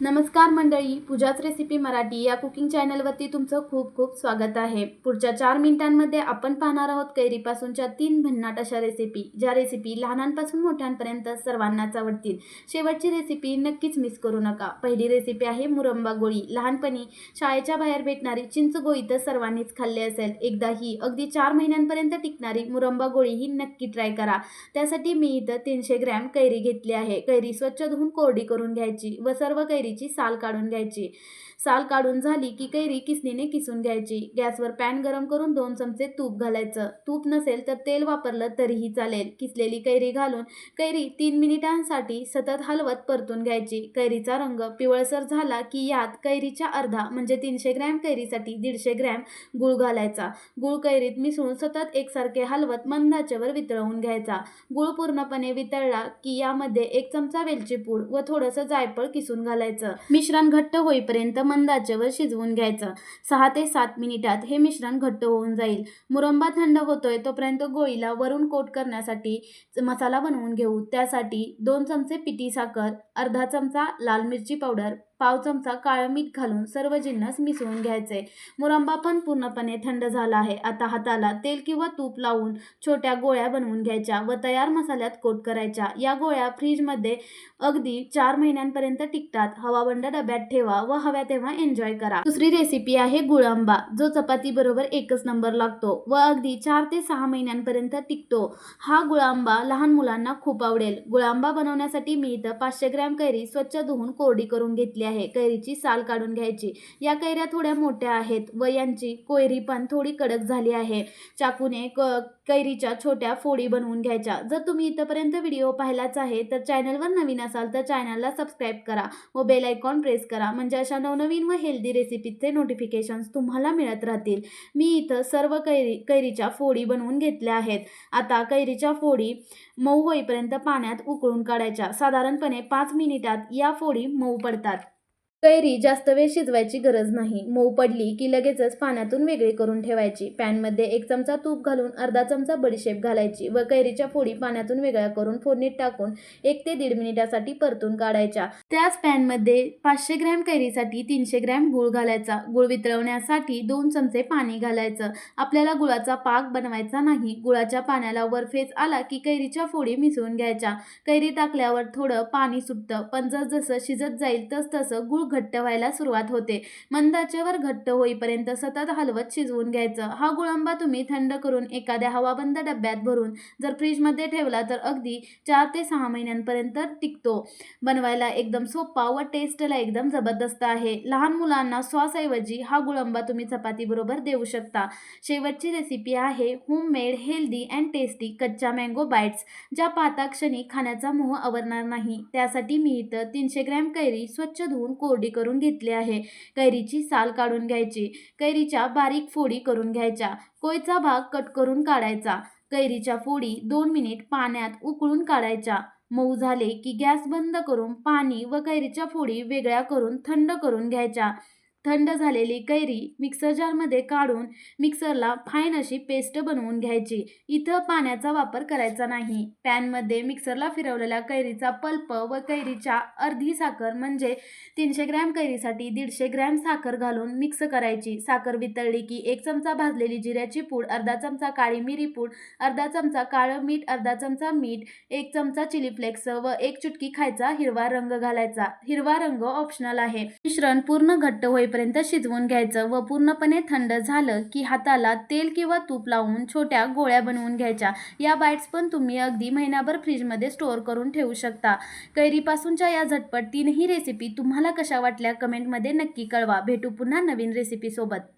नमस्कार मंडळी, पूजाच रेसिपी मराठी या कुकिंग चॅनलवरती तुमचं खूप खूप स्वागत आहे। पुढच्या 4 मिनिटांमध्ये आपण पाहणार आहोत कैरीपासूनच्या 3 भन्नाट अशा रेसिपी, ज्या रेसिपी लहानांपासून मोठ्यांपर्यंत सर्वांनाच आवडतील। शेवटची रेसिपी नक्कीच मिस करू नका। पहिली रेसिपी आहे मुरंबा गोळी। लहानपणी शाळेच्या बाहेर भेटणारी चिंच गोळी तर सर्वांनीच खाल्ली असेल। एकदा ही अगदी 4 महिन्यांपर्यंत टिकणारी मुरंबा गोळी ही नक्की ट्राय करा। त्यासाठी मी इथं 300 ग्रॅम कैरी घेतली आहे। कैरी स्वच्छ धुवून कोरडी करून घ्यायची व सर्व कैरीची साल काढून घ्यायची। साल काढून झाली की कैरी किसणीने किसून घ्यायची। गॅसवर पॅन गरम करून 2 चमचे तूप घालायचं। तूप नसेल तर तेल वापरलं तरीही चालेल। किसलेली कैरी घालून कैरी 3 मिनिटांसाठी सतत हलवत परतून घ्यायची। कैरीचा रंग पिवळसर झाला की यात कैरीच्या अर्धा म्हणजे 300 ग्रॅम कैरीसाठी 150 ग्रॅम गूळ घालायचा। गूळ कैरीत मिसळून सतत एकसारखे हलवत मंद आचेवर वितळवून घ्यायचा। गूळ पूर्णपणे वितळला की यामध्ये 1 चमचा वेलची पूड व थोडंसं जायफळ किसून घालायचं। मिश्रण घट्ट होईपर्यंत मंद आचेवर शिजवून घ्यायचं। 6 ते 7 मिनिटात हे मिश्रण घट्ट होऊन जाईल। मुरंबा थंड होतोय तोपर्यंत गोळीला वरून कोट करण्यासाठी मसाला बनवून घेऊ। त्यासाठी 2 चमचे पिठी साखर, अर्धा चमचा लाल मिरची पावडर, पाव चमचा काळं मीठ घालून सर्व जिन्नस मिसळून घ्यायचे। मुरंबा पण पूर्णपणे थंड झाला आहे। आता हाताला तेल किंवा तूप लावून छोट्या गोळ्या बनवून घ्यायच्या व तयार मसाल्यात कोट करायच्या। या गोळ्या फ्रीजमध्ये अगदी 4 महिन्यांपर्यंत टिकतात। हवाबंद डब्यात ठेवा व हव्या तेव्हा एन्जॉय करा। दुसरी रेसिपी आहे गुळांबा, जो चपाती बरोबर एकच नंबर लागतो व अगदी 4 ते 6 महिन्यांपर्यंत टिकतो। हा गुळांबा लहान मुलांना खूप आवडेल। गुळांबा बनवण्यासाठी मी इथं 500 ग्रॅम कैरी स्वच्छ धुवून कोरडी करून घेतली आहे। कैरीची साल काढून घ्यायची। या कैऱ्या थोड्या मोठ्या आहेत व यांची कोयरी पण थोडी कडक झाली आहे। चाकूने कैरीच्या छोट्या फोडी बनवून घ्यायच्या। जर तुम्ही इथपर्यंत व्हिडिओ पाहिलाच आहे तर चॅनलवर नवीन असाल तर चॅनलला सबस्क्राईब करा व बेल आयकॉन प्रेस करा, म्हणजे अशा नवनवीन व हेल्दी रेसिपीचे नोटिफिकेशन्स तुम्हाला मिळत राहतील। मी इथं सर्व कैरीच्या फोडी बनवून घेतल्या आहेत। आता कैरीच्या फोडी मऊ होईपर्यंत पाण्यात उकळून काढायच्या। साधारणपणे 5 मिनिटात या फोडी मऊ पडतात। कैरी जास्त वेळ शिजवायची गरज नाही। मऊ पडली की लगेचच पाण्यातून वेगळी करून ठेवायची। पॅनमध्ये 1 चमचा तूप घालून अर्धा चमचा बडीशेप घालायची व कैरीच्या फोडी पाण्यातून वेगळ्या करून फोडणीत टाकून 1 ते 1.5 मिनिटासाठी परतून काढायच्या। त्याच पॅनमध्ये 500 ग्रॅम कैरीसाठी 300 ग्रॅम गूळ घालायचा। गूळ वितळवण्यासाठी 2 चमचे पाणी घालायचं। आपल्याला गुळाचा पाक बनवायचा नाही। गुळाच्या पाण्याला वरफेस आला की कैरीच्या फोडी मिसळून घ्यायच्या। कैरी टाकल्यावर थोडं पाणी सुटतं, पण जसं शिजत जाईल तसं गूळ घट्ट व्हायला सुरुवात होते। मंद आचेवर घट्ट होईपर्यंत सतत हलवत शिजवून घ्यायचं। हा गुळांबा तुम्ही थंड करून एखाद्या हवाबंद डब्यात भरून जर फ्रीजमध्ये ठेवला तर अगदी 4 ते 6 महिन्यांपर्यंत टिकतो। बनवायला एकदम सोपा व टेस्टला एकदम जबरदस्त आहे। लहान मुलांना सॉसऐवजी हा गुळांबा तुम्ही चपाती बरोबर देऊ शकता। शेवटची रेसिपी आहे होममेड हेल्दी अँड टेस्टी कच्चा मँगो बाईट्स, ज्या पाहता क्षणी खाण्याचा मोह आवरणार नाही। त्यासाठी मी इथं 300 ग्रॅम कैरी स्वच्छ धुवून कोरडी करून घेतली आहे। कैरीची साल काढून घ्यायची। कैरीच्या बारीक फोडी करून घ्यायच्या। कोयचा भाग कट करून काढायचा। कैरीच्या फोडी 2 मिनिट पाण्यात उकळून काढायच्या। मऊ झाले की गॅस बंद करून पाणी व कैरीच्या फोडी वेगळ्या करून थंड करून घ्यायच्या। थंड झालेली कैरी मिक्सर जारमध्ये काढून मिक्सरला फाईन अशी पेस्ट बनवून घ्यायची। इथं पाण्याचा वापर करायचा नाही। पॅनमध्ये मिक्सरला फिरवलेल्या कैरीचा पल्प व कैरीच्या अर्धी साखर म्हणजे 300 ग्रॅम कैरीसाठी 150 ग्रॅम साखर घालून मिक्स करायची। साखर वितळली की 1 चमचा भाजलेली जिऱ्याची पूड, अर्धा चमचा काळी मिरी पूड, अर्धा चमचा काळं मीठ, अर्धा चमचा मीठ, 1 चमचा चिली फ्लेक्स व 1 चुटकी खायचा हिरवा रंग घालायचा। हिरवा रंग ऑप्शनल आहे। मिश्रण पूर्ण घट्ट पर्यंत शिजवून घ्यायचं व पूर्णपणे थंड झालं की हाताला तेल किंवा तूप लावून छोट्या गोळ्या बनवून घ्यायच्या। या बाईट्स पण तुम्ही अगदी महिनाभर फ्रीजमध्ये स्टोअर करून ठेवू शकता। कैरीपासूनच्या या झटपट 3ही रेसिपी तुम्हाला कशा वाटल्या कमेंटमध्ये नक्की कळवा। भेटू पुन्हा नवीन रेसिपी सोबत।